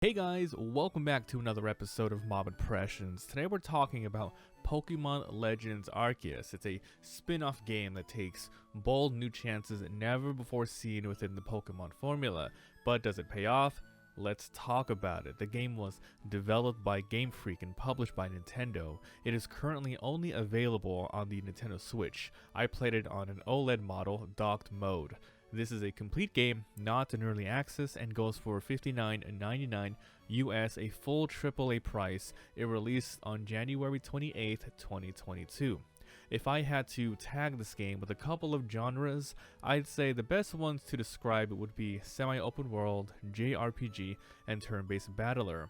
Hey guys, welcome back to another episode of Mabimpressions. Today we're talking about Pokemon Legends Arceus. It's a spin-off game that takes bold new chances never before seen within the Pokemon formula. But does it pay off? Let's talk about it. The game was developed by Game Freak and published by Nintendo. It is currently only available on the Nintendo Switch. I played it on an OLED model, docked mode. This is a complete game, not an early access, and goes for $59.99 US, a full AAA price. It released on January 28th, 2022. If I had to tag this game with a couple of genres, I'd say the best ones to describe it would be semi-open world, JRPG, and turn-based battler.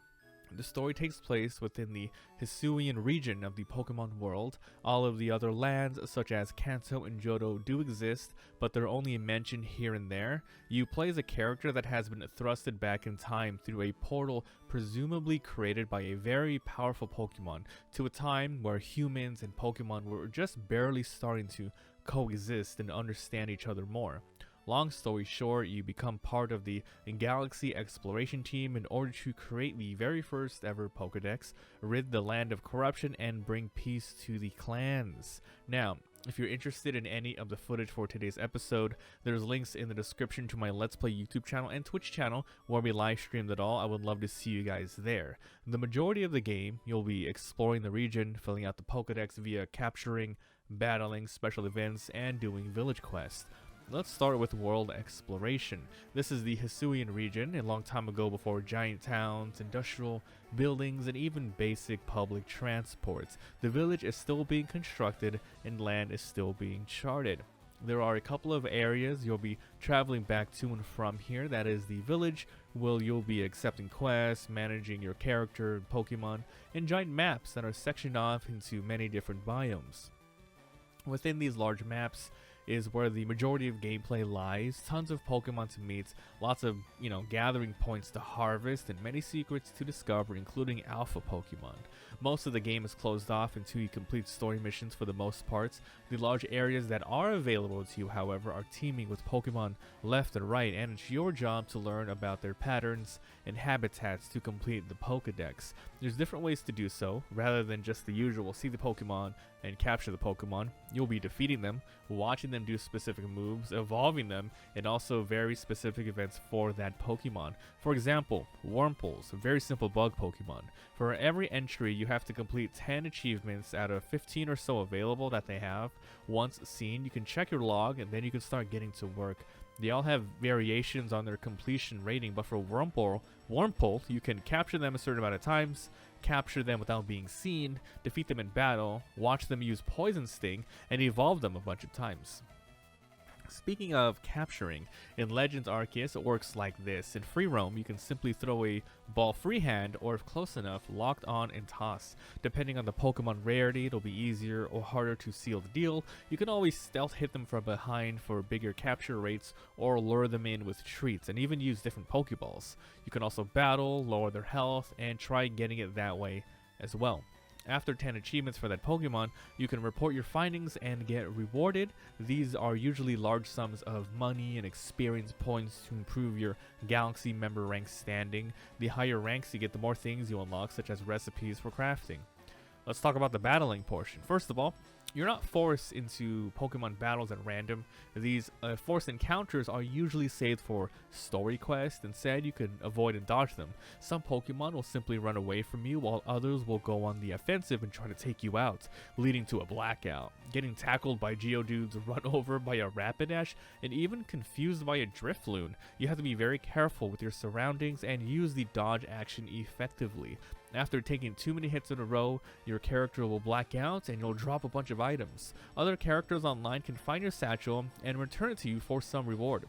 The story takes place within the Hisuian region of the Pokemon world. All of the other lands, such as Kanto and Johto, do exist, but they're only mentioned here and there. You play as a character that has been thrusted back in time through a portal presumably created by a very powerful Pokemon to a time where humans and Pokemon were just barely starting to coexist and understand each other more. Long story short, you become part of the Galaxy Exploration Team in order to create the very first ever Pokedex, rid the land of corruption, and bring peace to the clans. Now, if you're interested in any of the footage for today's episode, there's links in the description to my Let's Play YouTube channel and Twitch channel where we live streamed it all. I would love to see you guys there. The majority of the game, you'll be exploring the region, filling out the Pokedex via capturing, battling, special events, and doing village quests. Let's start with world exploration. This is the Hisuian region, a long time ago before giant towns, industrial buildings, and even basic public transports. The village is still being constructed and land is still being charted. There are a couple of areas you'll be traveling back to and from here. That is the village, where you'll be accepting quests, managing your character and Pokemon, and giant maps that are sectioned off into many different biomes. Within these large maps is where the majority of gameplay lies. Tons of Pokemon to meet, lots of, gathering points to harvest, and many secrets to discover, including alpha Pokemon. Most of the game is closed off until you complete story missions for the most part. The large areas that are available to you, however, are teeming with Pokemon left and right, and it's your job to learn about their patterns and habitats to complete the Pokedex. There's different ways to do so. Rather than just the usual see the Pokemon and capture the Pokemon, you'll be defeating them, watching them do specific moves, evolving them, and also very specific events for that Pokemon. For example, Wurmples, a very simple bug Pokemon. For every entry, you have to complete 10 achievements out of 15 or so available that they have. Once seen, you can check your log, and then you can start getting to work. They all have variations on their completion rating, but for Wurmple, you can capture them a certain amount of times, capture them without being seen, defeat them in battle, watch them use Poison Sting, and evolve them a bunch of times. Speaking of capturing, in Legends Arceus it works like this. In free roam, you can simply throw a ball freehand, or if close enough, locked on and toss. Depending on the Pokemon rarity, it'll be easier or harder to seal the deal. You can always stealth hit them from behind for bigger capture rates, or lure them in with treats, and even use different Pokeballs. You can also battle, lower their health, and try getting it that way as well. After 10 achievements for that Pokemon, you can report your findings and get rewarded. These are usually large sums of money and experience points to improve your Galaxy member rank standing. The higher ranks you get, the more things you unlock, such as recipes for crafting. Let's talk about the battling portion. First of all, you're not forced into Pokemon battles at random. These forced encounters are usually saved for story quests. Instead, you can avoid and dodge them. Some Pokemon will simply run away from you, while others will go on the offensive and try to take you out, leading to a blackout. Getting tackled by Geodudes, run over by a Rapidash, and even confused by a Drifloon. You have to be very careful with your surroundings and use the dodge action effectively. After taking too many hits in a row, your character will black out and you'll drop a bunch of items. Other characters online can find your satchel and return it to you for some reward.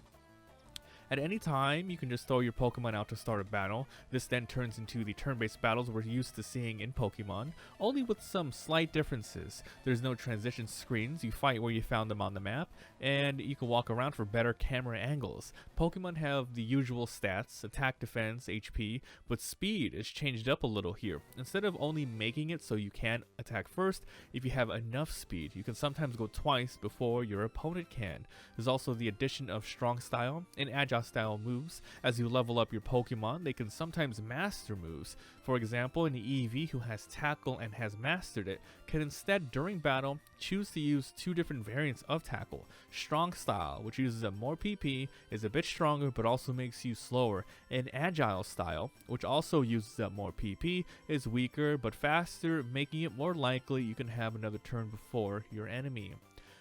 At any time, you can just throw your Pokemon out to start a battle. This then turns into the turn-based battles we're used to seeing in Pokemon, only with some slight differences. There's no transition screens, you fight where you found them on the map, and you can walk around for better camera angles. Pokemon have the usual stats, attack, defense, HP, but speed is changed up a little here. Instead of only making it so you can attack first, if you have enough speed, you can sometimes go twice before your opponent can. There's also the addition of strong style and agile projectile style moves. As you level up your Pokemon, they can sometimes master moves. For example, an EV who has Tackle and has mastered it can instead, during battle, choose to use two different variants of Tackle. Strong style, which uses up more PP, is a bit stronger but also makes you slower, and Agile style, which also uses up more PP, is weaker but faster, making it more likely you can have another turn before your enemy.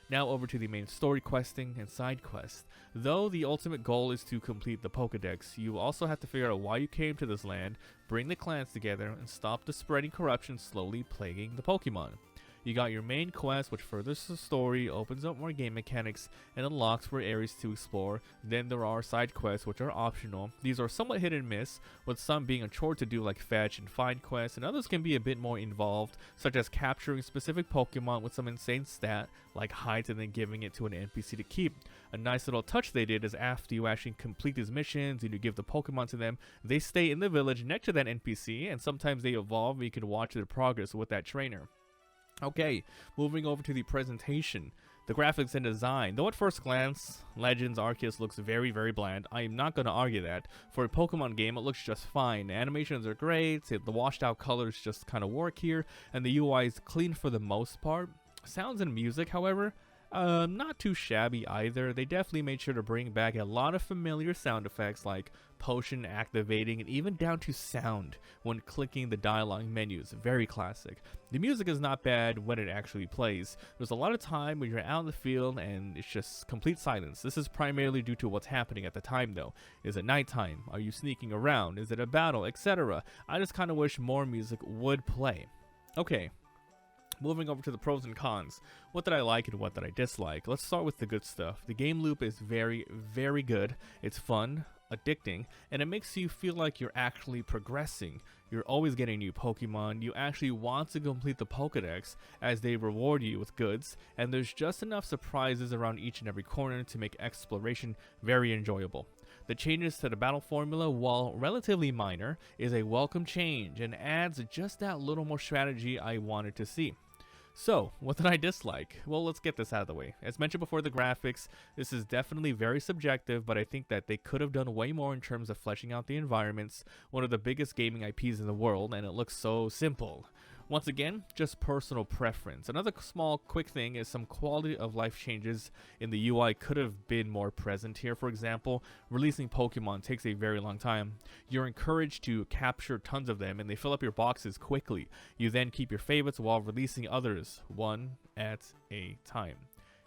Now over to the main story questing and side quests. Though the ultimate goal is to complete the Pokedex, you also have to figure out why you came to this land, bring the clans together, and stop the spreading corruption slowly plaguing the Pokemon. You got your main quest, which furthers the story, opens up more game mechanics, and unlocks more areas to explore. Then there are side quests, which are optional. These are somewhat hit and miss, with some being a chore to do like fetch and find quests, and others can be a bit more involved, such as capturing specific Pokemon with some insane stat, like height, and then giving it to an NPC to keep. A nice little touch they did is after you actually complete these missions and you give the Pokemon to them, they stay in the village next to that NPC, and sometimes they evolve and you can watch their progress with that trainer. Okay, moving over to the presentation. The graphics and design. Though at first glance, Legends Arceus looks very, very bland, I am not going to argue that. For a Pokemon game, it looks just fine. The animations are great, the washed out colors just kind of work here, and the UI is clean for the most part. Sounds and music, however, not too shabby either. They definitely made sure to bring back a lot of familiar sound effects like potion activating and even down to sound when clicking the dialogue menus. Very classic. The music is not bad when it actually plays. There's a lot of time when you're out in the field and it's just complete silence. This is primarily due to what's happening at the time though. Is it nighttime? Are you sneaking around? Is it a battle? Etc. I just kind of wish more music would play. Okay. Moving over to the pros and cons. What did I like and what did I dislike? Let's start with the good stuff. The game loop is very, very good. It's fun, addicting, and it makes you feel like you're actually progressing. You're always getting new Pokemon. You actually want to complete the Pokedex as they reward you with goods, and there's just enough surprises around each and every corner to make exploration very enjoyable. The changes to the battle formula, while relatively minor, is a welcome change and adds just that little more strategy I wanted to see. So, what did I dislike? Well, let's get this out of the way. As mentioned before, the graphics, this is definitely very subjective, but I think that they could have done way more in terms of fleshing out the environments, one of the biggest gaming IPs in the world, and it looks so simple. Once again, just personal preference. Another small quick thing is some quality of life changes in the UI could have been more present here. For example, releasing Pokemon takes a very long time. You're encouraged to capture tons of them and they fill up your boxes quickly. You then keep your favorites while releasing others, one at a time.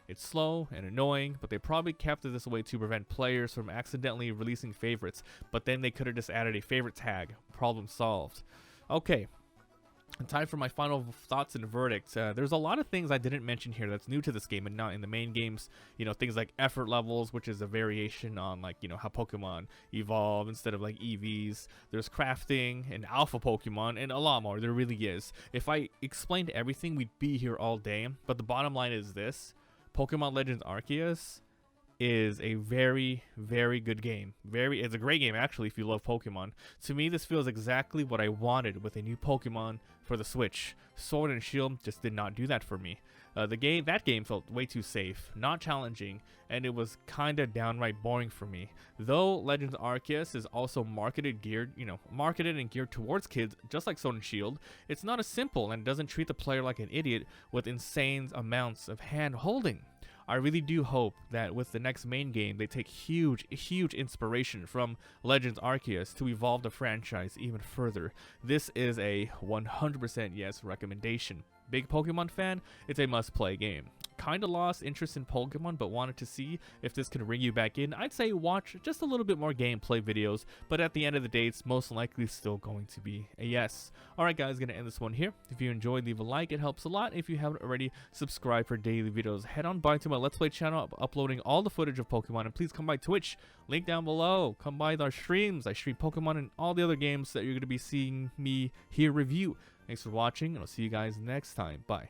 It's slow and annoying, but they probably kept it this way to prevent players from accidentally releasing favorites, but then they could have just added a favorite tag. Problem solved. Okay. And time for my final thoughts and verdicts. There's a lot of things I didn't mention here that's new to this game and not in the main games. You know, things like effort levels, which is a variation on like, you know, how Pokemon evolve instead of like EVs. There's crafting and alpha Pokemon and a lot more. There really is. If I explained everything, we'd be here all day. But the bottom line is this. Pokemon Legends Arceus is a very, very good game. It's a great game actually if you love Pokemon. To me, this feels exactly what I wanted with a new Pokemon for the Switch. Sword and Shield just did not do that for me. That game felt way too safe, not challenging, and it was kinda downright boring for me. Though Legends Arceus is also marketed and geared towards kids, just like Sword and Shield, it's not as simple and doesn't treat the player like an idiot with insane amounts of hand holding. I really do hope that with the next main game, they take huge inspiration from Legends Arceus to evolve the franchise even further. This is a 100% yes recommendation. Big Pokemon fan, it's a must-play game. Kinda lost interest in Pokemon, but wanted to see if this could bring you back in. I'd say watch just a little bit more gameplay videos, but at the end of the day, it's most likely still going to be a yes. Alright guys, gonna end this one here. If you enjoyed, leave a like, it helps a lot. If you haven't already, subscribe for daily videos. Head on by to my Let's Play channel, uploading all the footage of Pokemon, and please come by Twitch, link down below. Come by our streams. I stream Pokemon and all the other games that you're gonna be seeing me here review. Thanks for watching, and I'll see you guys next time. Bye.